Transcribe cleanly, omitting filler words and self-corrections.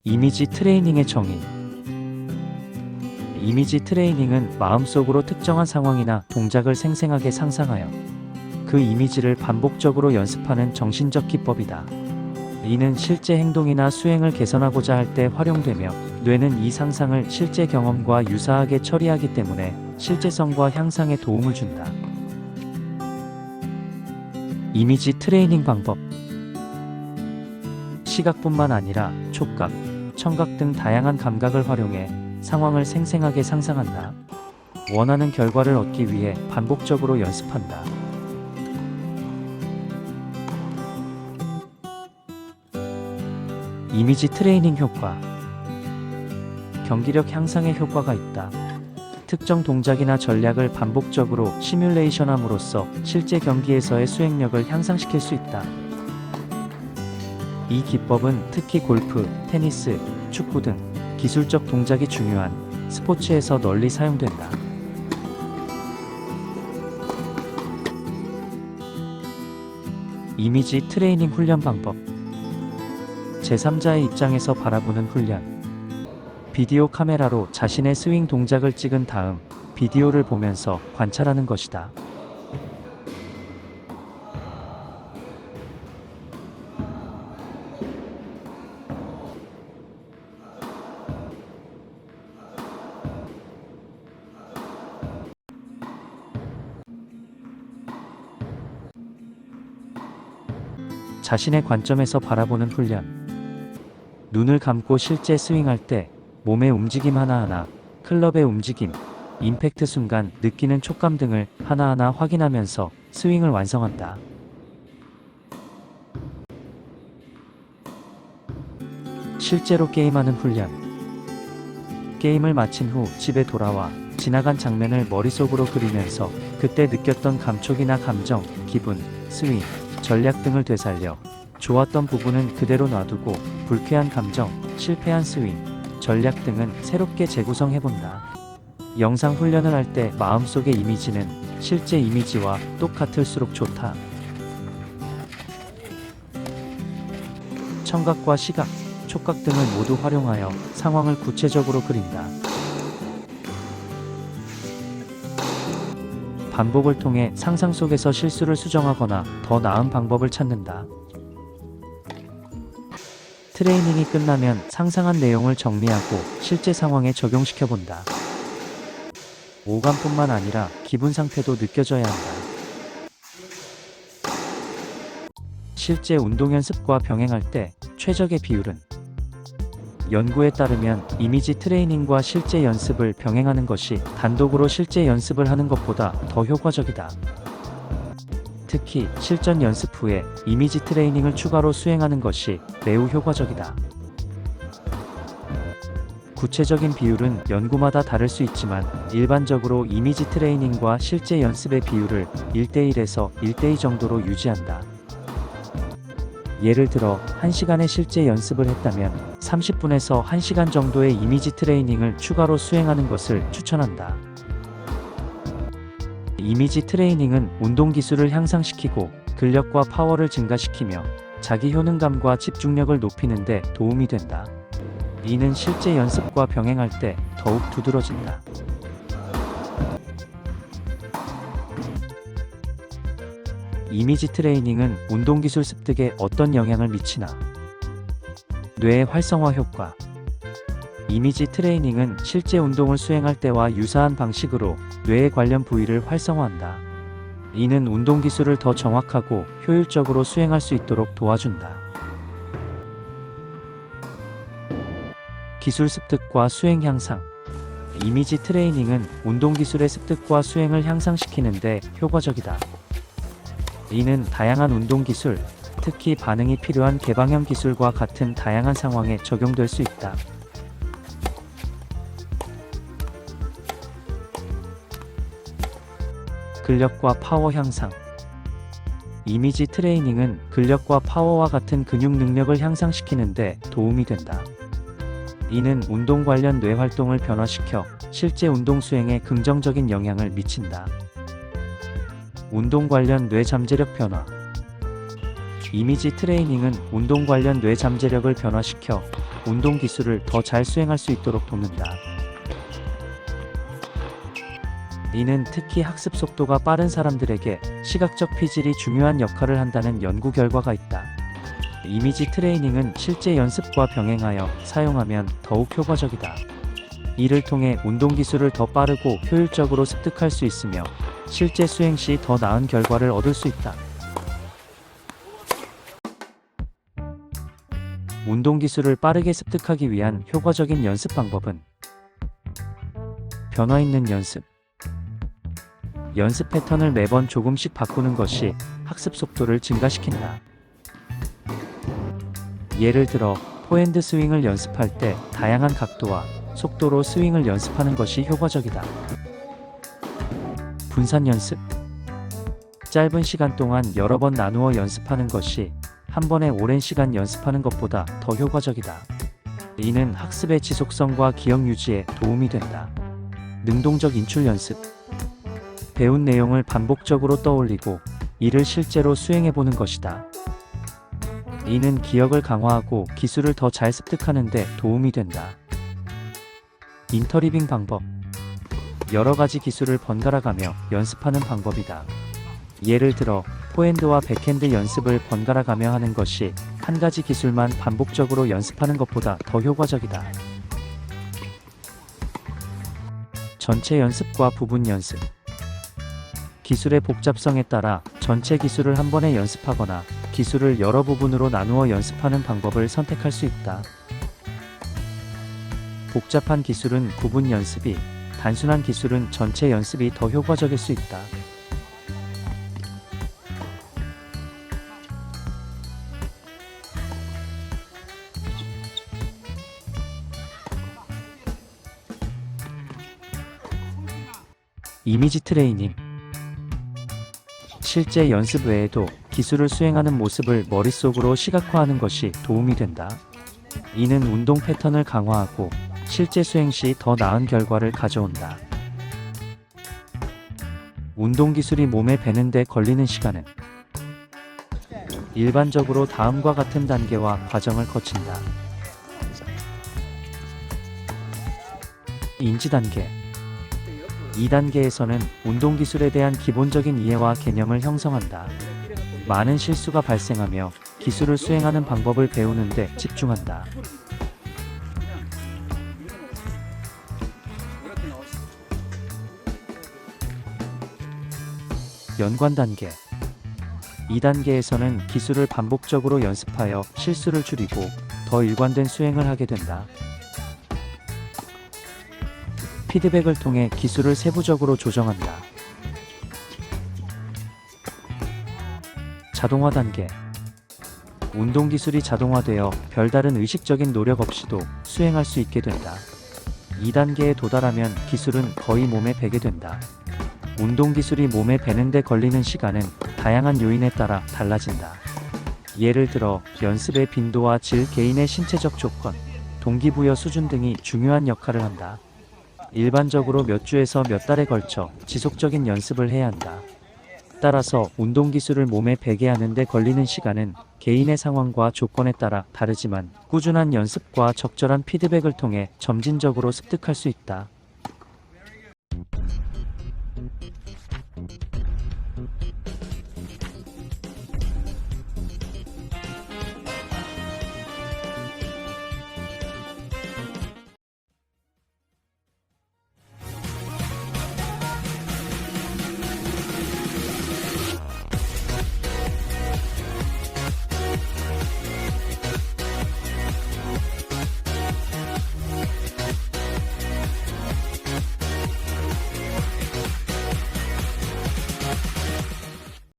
이미지 트레이닝의 정의. 이미지 트레이닝은 마음속으로 특정한 상황이나 동작을 생생하게 상상하여 그 이미지를 반복적으로 연습하는 정신적 기법이다. 이는 실제 행동이나 수행을 개선하고자 할 때 활용되며, 뇌는 이 상상을 실제 경험과 유사하게 처리하기 때문에 실제성과 향상에 도움을 준다. 이미지 트레이닝 방법. 시각뿐만 아니라 촉각, 청각 등 다양한 감각을 활용해 상황을 생생하게 상상한다. 원하는 결과를 얻기 위해 반복적으로 연습한다. 이미지 트레이닝 효과. 경기력 향상에 효과가 있다. 특정 동작이나 전략을 반복적으로 시뮬레이션함으로써 실제 경기에서의 수행력을 향상시킬 수 있다. 이 기법은 특히 골프, 테니스, 축구 등 기술적 동작이 중요한 스포츠에서 널리 사용된다. 이미지 트레이닝 훈련 방법. 제3자의 입장에서 바라보는 훈련. 비디오 카메라로 자신의 스윙 동작을 찍은 다음 비디오를 보면서 관찰하는 것이다. 자신의 관점에서 바라보는 훈련. 눈을 감고 실제 스윙할 때 몸의 움직임 하나하나, 클럽의 움직임, 임팩트 순간 느끼는 촉감 등을 하나하나 확인하면서 스윙을 완성한다. 실제로 게임하는 훈련. 게임을 마친 후 집에 돌아와 지나간 장면을 머릿속으로 그리면서 그때 느꼈던 감촉이나 감정, 기분, 스윙, 전략 등을 되살려 좋았던 부분은 그대로 놔두고 불쾌한 감정, 실패한 스윙, 전략 등은 새롭게 재구성해본다. 영상 훈련을 할 때 마음속의 이미지는 실제 이미지와 똑같을수록 좋다. 청각과 시각, 촉각 등을 모두 활용하여 상황을 구체적으로 그린다. 반복을 통해 상상 속에서 실수를 수정하거나 더 나은 방법을 찾는다. 트레이닝이 끝나면 상상한 내용을 정리하고 실제 상황에 적용시켜 본다. 오감뿐만 아니라 기분 상태도 느껴져야 한다. 실제 운동 연습과 병행할 때 최적의 비율은. 연구에 따르면 이미지 트레이닝과 실제 연습을 병행하는 것이 단독으로 실제 연습을 하는 것보다 더 효과적이다. 특히 실전 연습 후에 이미지 트레이닝을 추가로 수행하는 것이 매우 효과적이다. 구체적인 비율은 연구마다 다를 수 있지만 일반적으로 이미지 트레이닝과 실제 연습의 비율을 1대1에서 1대2 정도로 유지한다. 예를 들어 1시간의 실제 연습을 했다면 30분에서 1시간 정도의 이미지 트레이닝을 추가로 수행하는 것을 추천한다. 이미지 트레이닝은 운동 기술을 향상시키고 근력과 파워를 증가시키며 자기 효능감과 집중력을 높이는 데 도움이 된다. 이는 실제 연습과 병행할 때 더욱 두드러진다. 이미지 트레이닝은 운동기술 습득에 어떤 영향을 미치나? 뇌의 활성화 효과. 이미지 트레이닝은 실제 운동을 수행할 때와 유사한 방식으로 뇌의 관련 부위를 활성화한다. 이는 운동기술을 더 정확하고 효율적으로 수행할 수 있도록 도와준다. 기술 습득과 수행 향상. 이미지 트레이닝은 운동기술의 습득과 수행을 향상시키는 데 효과적이다. 이는 다양한 운동기술, 특히 반응이 필요한 개방형 기술과 같은 다양한 상황에 적용될 수 있다. 근력과 파워 향상. 이미지 트레이닝은 근력과 파워와 같은 근육 능력을 향상시키는 데 도움이 된다. 이는 운동 관련 뇌 활동을 변화시켜 실제 운동 수행에 긍정적인 영향을 미친다. 운동 관련 뇌 잠재력 변화. 이미지 트레이닝은 운동 관련 뇌 잠재력을 변화시켜 운동 기술을 더 잘 수행할 수 있도록 돕는다. 이는 특히 학습 속도가 빠른 사람들에게 시각적 피질이 중요한 역할을 한다는 연구 결과가 있다. 이미지 트레이닝은 실제 연습과 병행하여 사용하면 더욱 효과적이다. 이를 통해 운동 기술을 더 빠르고 효율적으로 습득할 수 있으며 실제 수행 시 더 나은 결과를 얻을 수 있다. 운동 기술을 빠르게 습득하기 위한 효과적인 연습 방법은 변화 있는 연습. 연습 패턴을 매번 조금씩 바꾸는 것이 학습 속도를 증가시킨다. 예를 들어 포핸드 스윙을 연습할 때 다양한 각도와 속도로 스윙을 연습하는 것이 효과적이다. 분산 연습. 짧은 시간 동안 여러 번 나누어 연습하는 것이 한 번에 오랜 시간 연습하는 것보다 더 효과적이다. 이는 학습의 지속성과 기억 유지에 도움이 된다. 능동적 인출 연습. 배운 내용을 반복적으로 떠올리고 이를 실제로 수행해보는 것이다. 이는 기억을 강화하고 기술을 더 잘 습득하는 데 도움이 된다. 인터리빙 방법. 여러 가지 기술을 번갈아 가며 연습하는 방법이다. 예를 들어 포핸드와 백핸드 연습을 번갈아 가며 하는 것이 한 가지 기술만 반복적으로 연습하는 것보다 더 효과적이다. 전체 연습과 부분 연습. 기술의 복잡성에 따라 전체 기술을 한 번에 연습하거나 기술을 여러 부분으로 나누어 연습하는 방법을 선택할 수 있다. 복잡한 기술은 부분 연습이, 단순한 기술은 전체 연습이 더 효과적일 수 있다. 이미지 트레이닝. 실제 연습 외에도 기술을 수행하는 모습을 머릿속으로 시각화하는 것이 도움이 된다. 이는 운동 패턴을 강화하고 실제 수행 시 더 나은 결과를 가져온다. 운동 기술이 몸에 배는 데 걸리는 시간은 일반적으로 다음과 같은 단계와 과정을 거친다. 인지 단계. 이 단계에서는 운동 기술에 대한 기본적인 이해와 개념을 형성한다. 많은 실수가 발생하며 기술을 수행하는 방법을 배우는 데 집중한다. 연관 단계. 이 단계에서는 기술을 반복적으로 연습하여 실수를 줄이고 더 일관된 수행을 하게 된다. 피드백을 통해 기술을 세부적으로 조정한다. 자동화 단계. 운동 기술이 자동화되어 별다른 의식적인 노력 없이도 수행할 수 있게 된다. 이 단계에 도달하면 기술은 거의 몸에 배게 된다. 운동 기술이 몸에 배는 데 걸리는 시간은 다양한 요인에 따라 달라진다. 예를 들어 연습의 빈도와 질, 개인의 신체적 조건, 동기부여 수준 등이 중요한 역할을 한다. 일반적으로 몇 주에서 몇 달에 걸쳐 지속적인 연습을 해야 한다. 따라서 운동 기술을 몸에 배게 하는 데 걸리는 시간은 개인의 상황과 조건에 따라 다르지만 꾸준한 연습과 적절한 피드백을 통해 점진적으로 습득할 수 있다.